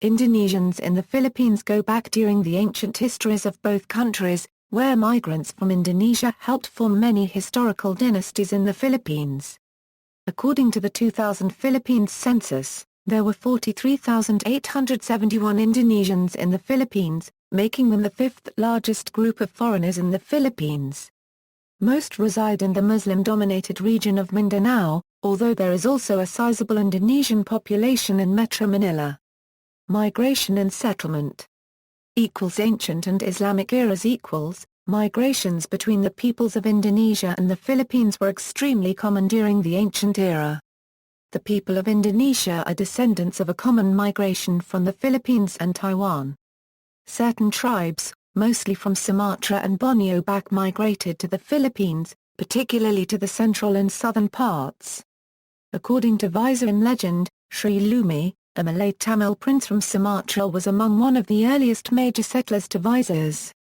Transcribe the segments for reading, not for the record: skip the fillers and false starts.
Indonesians in the Philippines go back during the ancient histories of both countries, where migrants from Indonesia helped form many historical dynasties in the Philippines. According to the 2000 Philippines census, there were 43,871 Indonesians in the Philippines, making them the fifth largest group of foreigners in the Philippines. Most reside in the Muslim-dominated region of Mindanao, although there is also a sizable Indonesian population in Metro Manila. Migration and settlement. Ancient and Islamic eras. Migrations between the peoples of Indonesia and the Philippines were extremely common during the ancient era. The people of Indonesia are descendants of a common migration from the Philippines and Taiwan. Certain tribes, mostly from Sumatra and Borneo, migrated to the Philippines, particularly to the central and southern parts. According to Visayan legend, Sri Lumi, a Malay Tamil prince from Sumatra, was among one of the earliest major settlers to Visayas.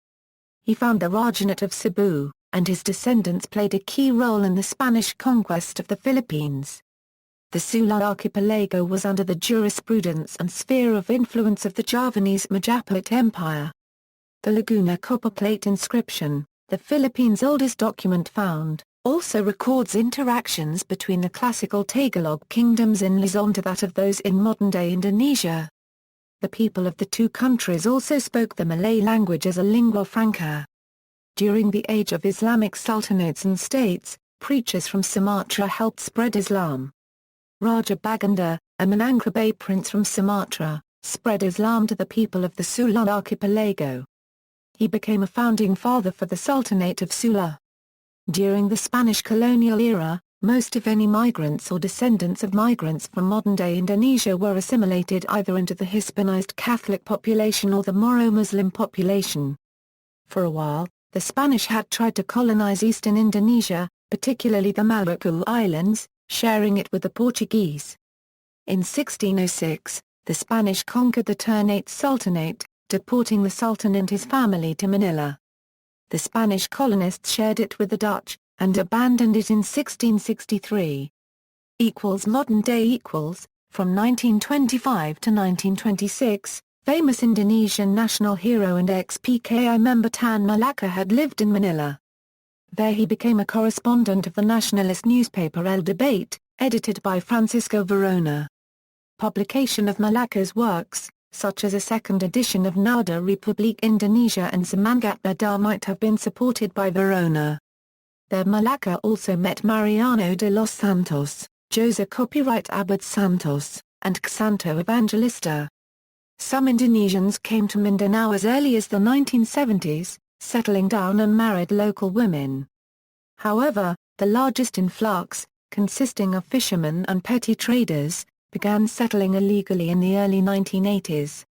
He found the Rajahnate of Cebu, and his descendants played a key role in the Spanish conquest of the Philippines. The Sula archipelago was under the jurisprudence and sphere of influence of the Javanese Majapahit Empire. The Laguna copperplate inscription, the Philippines' oldest document found, also records interactions between the classical Tagalog kingdoms in Luzon to that of those in modern-day Indonesia. The people of the two countries also spoke the Malay language as a lingua franca. During the age of Islamic sultanates and states, preachers from Sumatra helped spread Islam. Raja Baganda, a Minangkabau prince from Sumatra, spread Islam to the people of the Sula archipelago. He became a founding father for the Sultanate of Sula. During the Spanish colonial era, most if any migrants or descendants of migrants from modern-day Indonesia were assimilated either into the Hispanized Catholic population or the Moro-Muslim population. For a while, the Spanish had tried to colonize eastern Indonesia, particularly the Maluku Islands, sharing it with the Portuguese. In 1606, the Spanish conquered the Ternate Sultanate, deporting the Sultan and his family to Manila. The Spanish colonists shared it with the Dutch, and abandoned it in 1663. Modern day. From 1925 to 1926, famous Indonesian national hero and ex-PKI member Tan Malaka had lived in Manila. There he became a correspondent of the nationalist newspaper El Debate, edited by Francisco Verona. Publication of Malaka's works, such as a second edition of Nada Republik Indonesia and Semangat Beda, might have been supported by Verona. There Malaka also met Mariano de los Santos, Jose Copyright Abad Santos, and Xanto Evangelista. Some Indonesians came to Mindanao as early as the 1970s, settling down and married local women. However, the largest influx, consisting of fishermen and petty traders, began settling illegally in the early 1980s.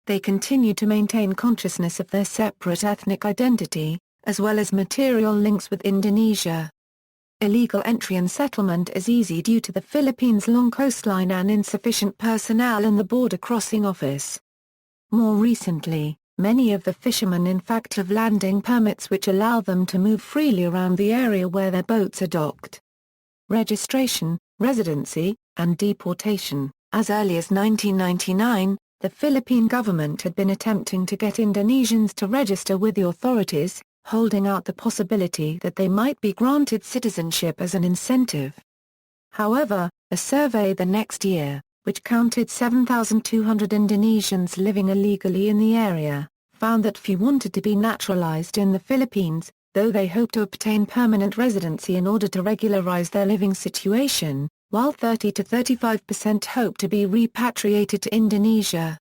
They continued to maintain consciousness of their separate ethnic identity, as well as material links with Indonesia. Illegal entry and settlement is easy due to the Philippines' long coastline and insufficient personnel in the border crossing office. More recently, many of the fishermen in fact have landing permits which allow them to move freely around the area where their boats are docked. Registration, residency, and deportation. As early as 1999, the Philippine government had been attempting to get Indonesians to register with the authorities, holding out the possibility that they might be granted citizenship as an incentive. However, a survey the next year, which counted 7,200 Indonesians living illegally in the area, found that few wanted to be naturalized in the Philippines, though they hoped to obtain permanent residency in order to regularize their living situation, while 30 to 35% hoped to be repatriated to Indonesia.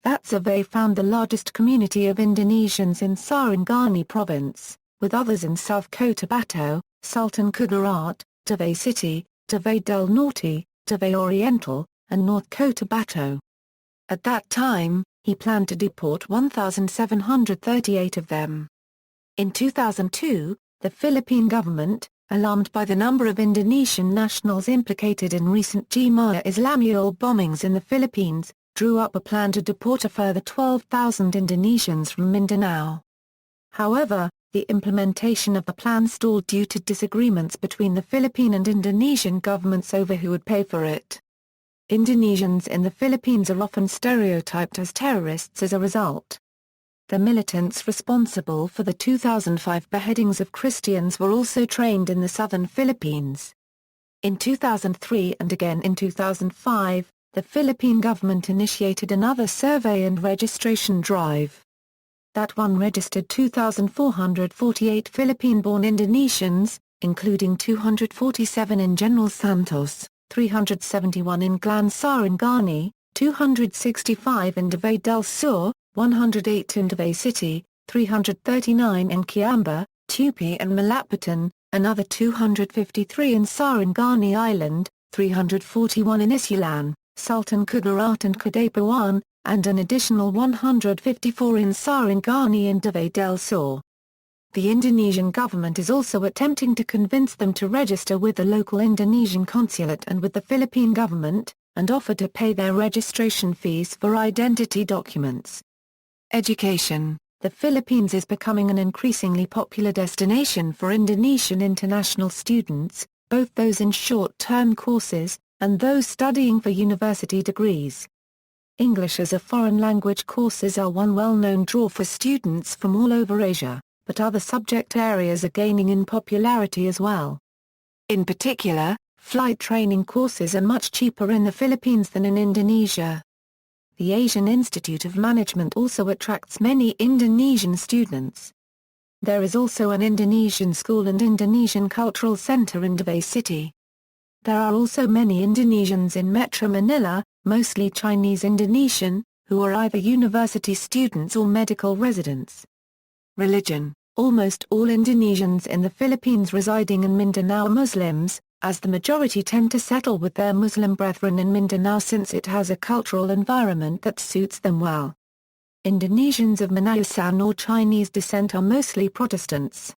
That survey found the largest community of Indonesians in Sarangani province, with others in South Cotabato, Sultan Kudarat, Davao City, Davao del Norte, Davao Oriental, and North Cotabato. At that time, he planned to deport 1,738 of them. In 2002, the Philippine government, alarmed by the number of Indonesian nationals implicated in recent Jemaah Islamiyah bombings in the Philippines, drew up a plan to deport a further 12,000 Indonesians from Mindanao. However, the implementation of the plan stalled due to disagreements between the Philippine and Indonesian governments over who would pay for it. Indonesians in the Philippines are often stereotyped as terrorists as a result. The militants responsible for the 2005 beheadings of Christians were also trained in the southern Philippines. In 2003 and again in 2005, the Philippine government initiated another survey and registration drive. That one registered 2,448 Philippine-born Indonesians, including 247 in General Santos, 371 in Glan Sarangani, 265 in Davao del Sur, 108 in Davao City, 339 in Kiamba, Tupi and Malapatan, another 253 in Sarangani Island, 341 in Isulan, Sultan Kudarat and Kadapuan, and an additional 154 in Sarangani and Davao del Sur. The Indonesian government is also attempting to convince them to register with the local Indonesian consulate and with the Philippine government, and offer to pay their registration fees for identity documents. Education. The Philippines is becoming an increasingly popular destination for Indonesian international students, both those in short-term courses, and those studying for university degrees. English as a foreign language courses are one well-known draw for students from all over Asia, but other subject areas are gaining in popularity as well. In particular, flight training courses are much cheaper in the Philippines than in Indonesia. The Asian Institute of Management also attracts many Indonesian students. There is also an Indonesian school and Indonesian Cultural Center in Davao City. There are also many Indonesians in Metro Manila, mostly Chinese Indonesian, who are either university students or medical residents. Religion. Almost all Indonesians in the Philippines residing in Mindanao are Muslims, as the majority tend to settle with their Muslim brethren in Mindanao since it has a cultural environment that suits them well. Indonesians of Manaosan or Chinese descent are mostly Protestants.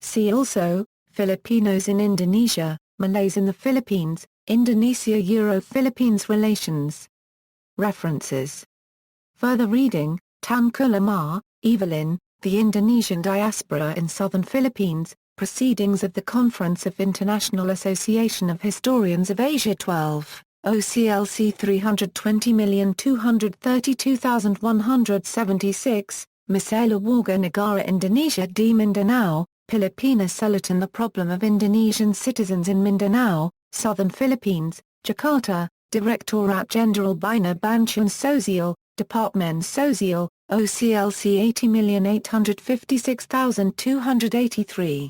See also, Filipinos in Indonesia, Malays in the Philippines, Indonesia-Euro-Philippines relations. References. Further reading, Tengku Lamar, Evelyn, The Indonesian Diaspora in Southern Philippines, Proceedings of the Conference of International Association of Historians of Asia 12, OCLC 320,232,176, Misaela Warga Negara Indonesia di Mindanao, Pilipinas Selatan The Problem of Indonesian Citizens in Mindanao, Southern Philippines, Jakarta, Direktorat Jenderal Bina Bantuan Sosial, Departemen Sosial, OCLC 80,856,283.